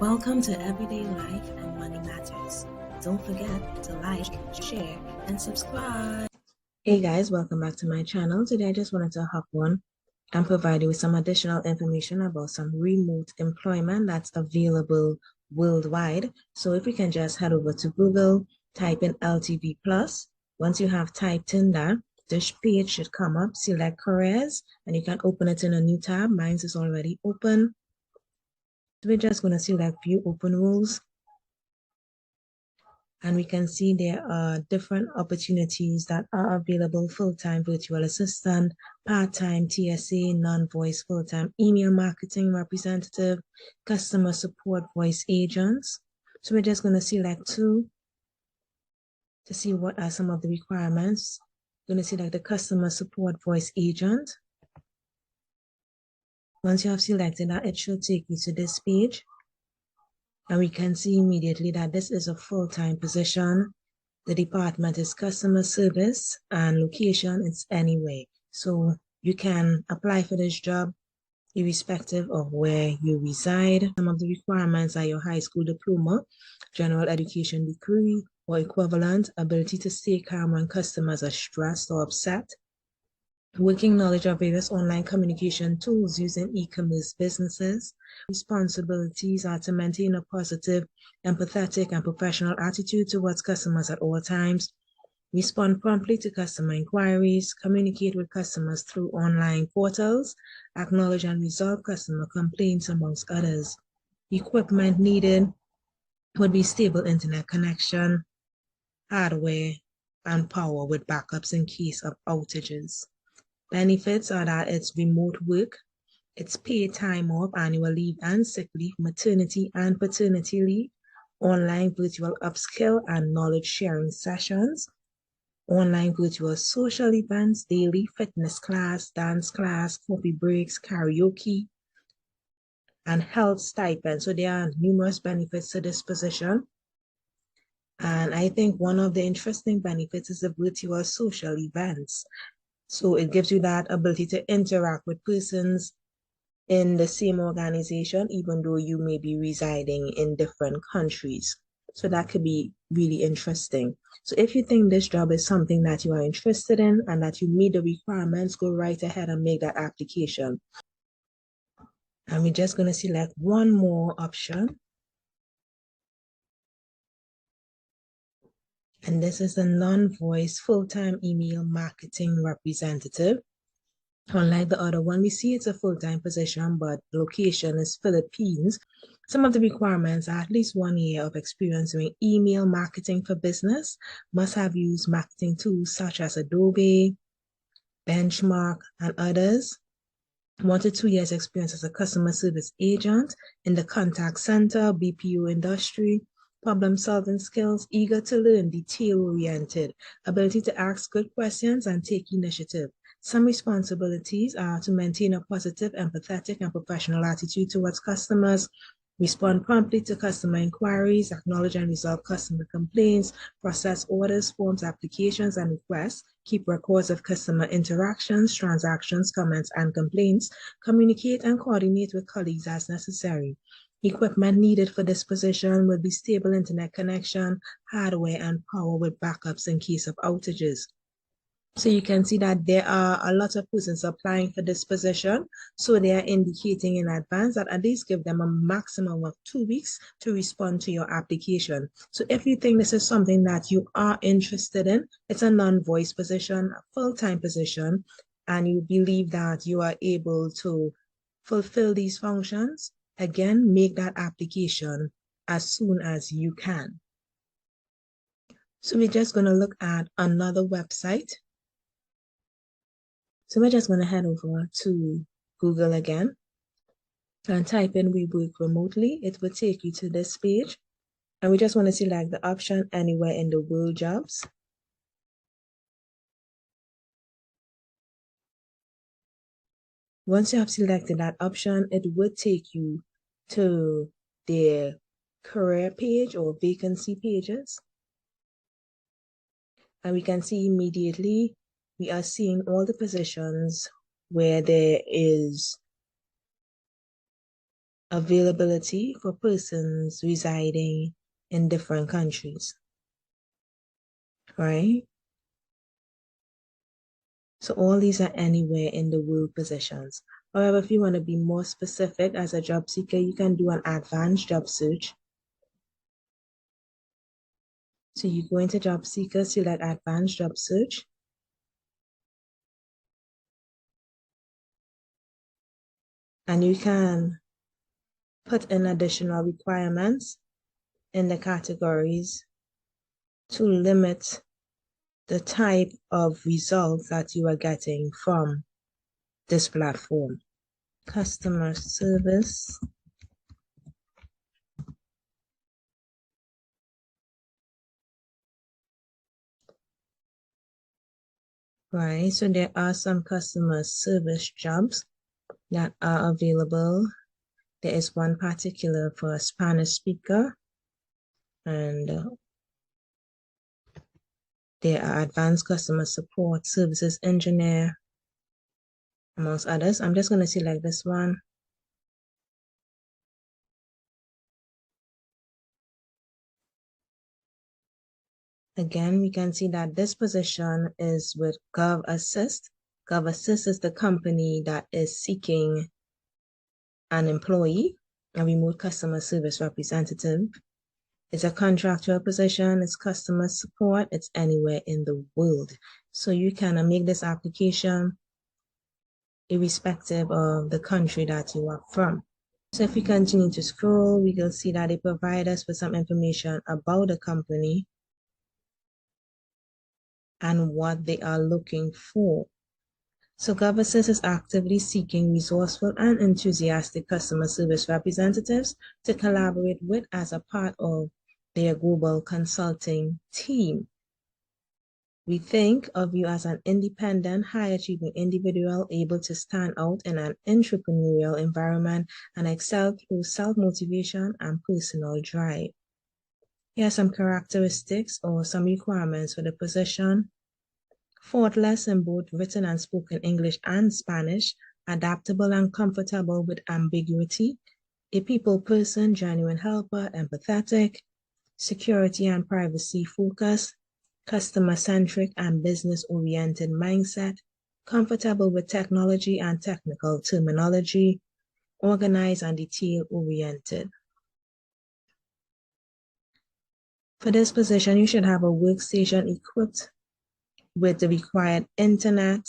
Welcome to Everyday Life and Money Matters. Don't forget to like, share, and subscribe. Hey guys, welcome back to my channel. Today I just wanted to hop on and provide you with some additional information about some remote employment that's available worldwide. So if we can just head over to Google, type in LTV Plus. Once you have typed in that, this page should come up, select careers, and you can open it in a new tab. Mine is already open. So we're just going to select view open roles. And we can see there are different opportunities that are available: full-time virtual assistant, part-time TSA, non-voice full-time email marketing representative, customer support voice agents. So we're just going to select two to see what are some of the requirements. We're going to select the customer support voice agent. Once you have selected that, it should take you to this page. And we can see immediately that this is a full-time position. The department is customer service and location is anywhere. So you can apply for this job irrespective of where you reside. Some of the requirements are your high school diploma, general education degree or equivalent, ability to stay calm when customers are stressed or upset, working knowledge of various online communication tools using e-commerce businesses. Responsibilities are to maintain a positive, empathetic, and professional attitude towards customers at all times, respond promptly to customer inquiries, communicate with customers through online portals, acknowledge and resolve customer complaints, amongst others. Equipment needed would be stable internet connection, hardware, and power with backups in case of outages. Benefits are that it's remote work, it's paid time off, annual leave and sick leave, maternity and paternity leave, online virtual upskill and knowledge sharing sessions, online virtual social events, daily fitness class, dance class, coffee breaks, karaoke, and health stipend. So there are numerous benefits to this position. And I think one of the interesting benefits is the virtual social events. So it gives you that ability to interact with persons in the same organization, even though you may be residing in different countries. So that could be really interesting. So if you think this job is something that you are interested in and that you meet the requirements, go right ahead and make that application. And we're just going to select one more option. And this is the non-voice full-time email marketing representative. Unlike the other one, we see it's a full-time position, but location is Philippines. Some of the requirements are at least 1 year of experience doing email marketing for business, must have used marketing tools such as Adobe, Benchmark, and others. 1 to 2 years experience as a customer service agent in the contact center, BPO industry, problem-solving skills, eager to learn, detail-oriented, ability to ask good questions and take initiative. Some responsibilities are to maintain a positive, empathetic, and professional attitude towards customers, respond promptly to customer inquiries, acknowledge and resolve customer complaints, process orders, forms, applications, and requests, keep records of customer interactions, transactions, comments, and complaints, communicate and coordinate with colleagues as necessary. Equipment needed for this position will be stable internet connection, hardware, and power with backups in case of outages. So you can see that there are a lot of persons applying for this position. So they are indicating in advance that at least give them a maximum of 2 weeks to respond to your application. So if you think this is something that you are interested in, it's a non-voice position, a full-time position, and you believe that you are able to fulfill these functions, again, make that application as soon as you can. So we're just going to look at another website. So we're just going to head over to Google again and type in "we work remotely." It will take you to this page. And we just want to select the option anywhere in the world jobs. Once you have selected that option, it would take you to their career page or vacancy pages. And we can see immediately we are seeing all the positions where there is availability for persons residing in different countries, right? So all these are anywhere in the world positions. However, if you want to be more specific as a job seeker, you can do an advanced job search. So you go into job seeker, select advanced job search. And you can put in additional requirements in the categories to limit the type of results that you are getting from this platform. Customer service. Right, so there are some customer service jobs that are available. There is one particular for a Spanish speaker, and there are advanced customer support services engineer, amongst others. I'm just going to select this one. Again, we can see that this position is with GovAssist. GovAssist is the company that is seeking an employee, a remote customer service representative. It's a contractual position, it's customer support, it's anywhere in the world. So you can make this application irrespective of the country that you are from. So if we continue to scroll, we will see that they provide us with some information about the company and what they are looking for. So GovAssist is actively seeking resourceful and enthusiastic customer service representatives to collaborate with as a part of their global consulting team. We think of you as an independent, high-achieving individual able to stand out in an entrepreneurial environment and excel through self-motivation and personal drive. Here are some characteristics or some requirements for the position. Faultless in both written and spoken English and Spanish, adaptable and comfortable with ambiguity, a people person, genuine helper, empathetic, security and privacy focused, customer-centric and business-oriented mindset, comfortable with technology and technical terminology, organized and detail-oriented. For this position, you should have a workstation equipped with the required internet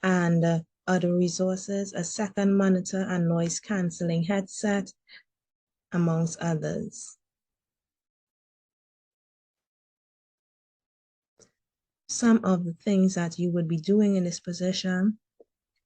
and other resources, a second monitor and noise-canceling headset, amongst others. Some of the things that you would be doing in this position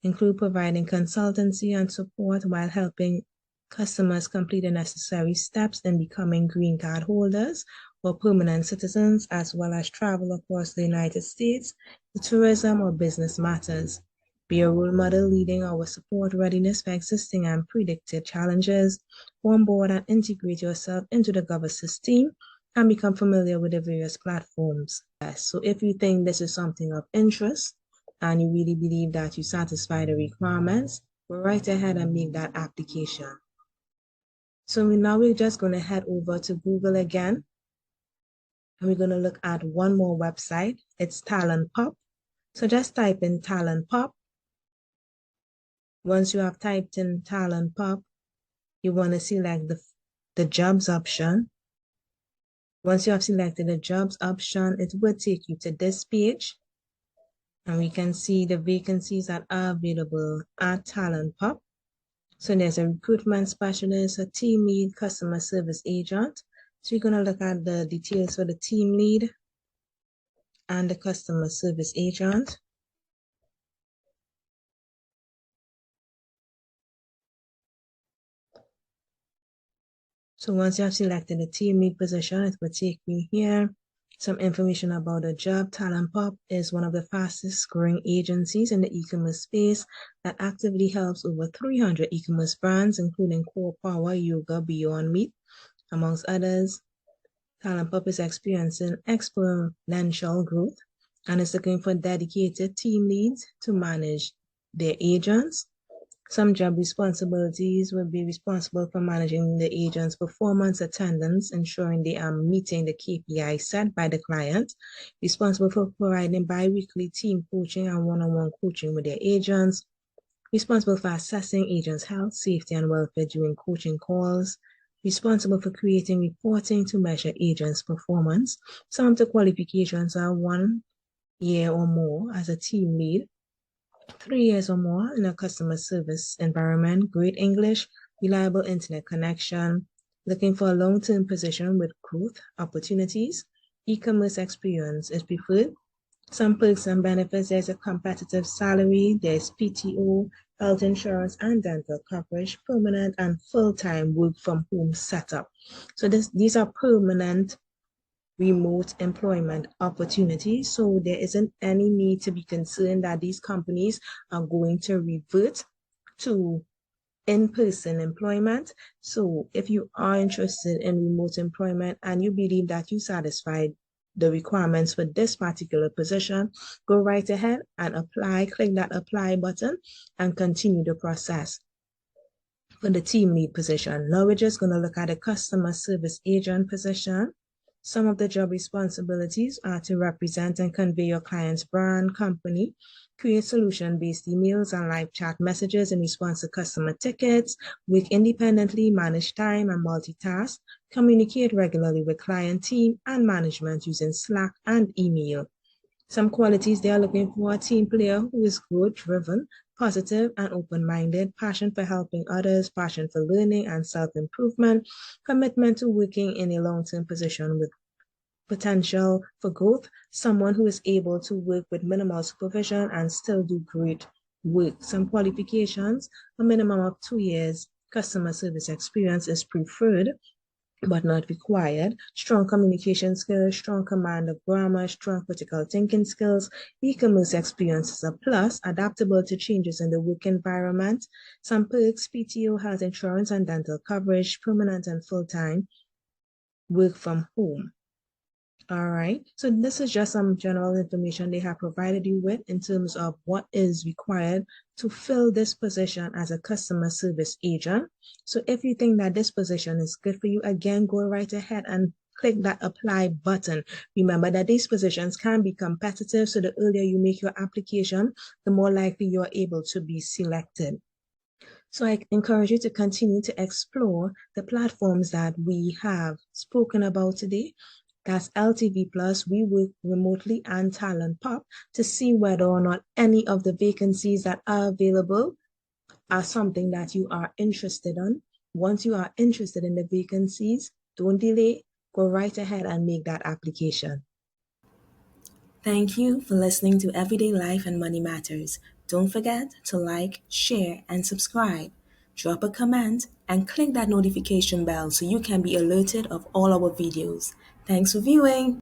include providing consultancy and support while helping customers complete the necessary steps in becoming green card holders or permanent citizens, as well as travel across the United States to tourism or business matters. Be a role model leading our support readiness for existing and predicted challenges. Onboard and integrate yourself into the GovAssist team and become familiar with the various platforms. So if you think this is something of interest and you really believe that you satisfy the requirements, go right ahead and make that application. So now we're just going to head over to Google again. And we're going to look at one more website. It's Talent Pop. So just type in Talent Pop. Once you have typed in Talent Pop, you want to select the jobs option. Once you have selected the jobs option, it will take you to this page. And we can see the vacancies that are available at Talent Pop. So there's a recruitment specialist, a team lead, customer service agent. So you're going to look at the details for the team lead and the customer service agent. So once you have selected the team lead position, it will take you here. Some information about the job. Talent Pop is one of the fastest growing agencies in the e-commerce space that actively helps over 300 e-commerce brands, including Core Power, Yoga, Beyond Meat, amongst others. Talent Pop is experiencing exponential growth and is looking for dedicated team leads to manage their agents. Some job responsibilities will be responsible for managing the agent's performance attendance, ensuring they are meeting the KPI set by the client, responsible for providing bi-weekly team coaching and one-on-one coaching with their agents, responsible for assessing agents' health, safety, and welfare during coaching calls, responsible for creating reporting to measure agents' performance. Some of the qualifications are 1 year or more as a team lead, 3 years or more in a customer service environment, great English, reliable internet connection, looking for a long-term position with growth opportunities, e-commerce experience is preferred. Some perks and benefits, there's a competitive salary, there's PTO, health insurance and dental coverage, permanent and full-time work from home setup. So these are permanent remote employment opportunities. So there isn't any need to be concerned that these companies are going to revert to in-person employment. So if you are interested in remote employment and you believe that you satisfied the requirements for this particular position, go right ahead and apply, click that apply button and continue the process. For the team lead position, now we're just going to look at the customer service agent position. Some of the job responsibilities are to represent and convey your client's brand, company, create solution-based emails and live chat messages in response to customer tickets, work independently, manage time and multitask, communicate regularly with client team and management using Slack and email. Some qualities they are looking for: a team player who is growth-driven, positive and open-minded, passion for helping others, passion for learning and self-improvement, commitment to working in a long-term position with potential for growth, someone who is able to work with minimal supervision and still do great work. Some qualifications: a minimum of 2 years customer service experience is preferred but not required, strong communication skills, strong command of grammar, strong critical thinking skills, e-commerce experience is a plus, adaptable to changes in the work environment, some perks: PTO, health insurance and dental coverage, permanent and full-time, work from home. All right, so this is just some general information they have provided you with in terms of what is required to fill this position as a customer service agent. So if you think that this position is good for you, again, go right ahead and click that apply button. Remember that these positions can be competitive, so the earlier you make your application, the more likely you are able to be selected. So I encourage you to continue to explore the platforms that we have spoken about today. That's LTV Plus, We Work Remotely, and Talent Pop, to see whether or not any of the vacancies that are available are something that you are interested in. Once you are interested in the vacancies, don't delay, go right ahead and make that application. Thank you for listening to Everyday Life and Money Matters. Don't forget to like, share, and subscribe. Drop a comment and click that notification bell so you can be alerted of all our videos. Thanks for viewing.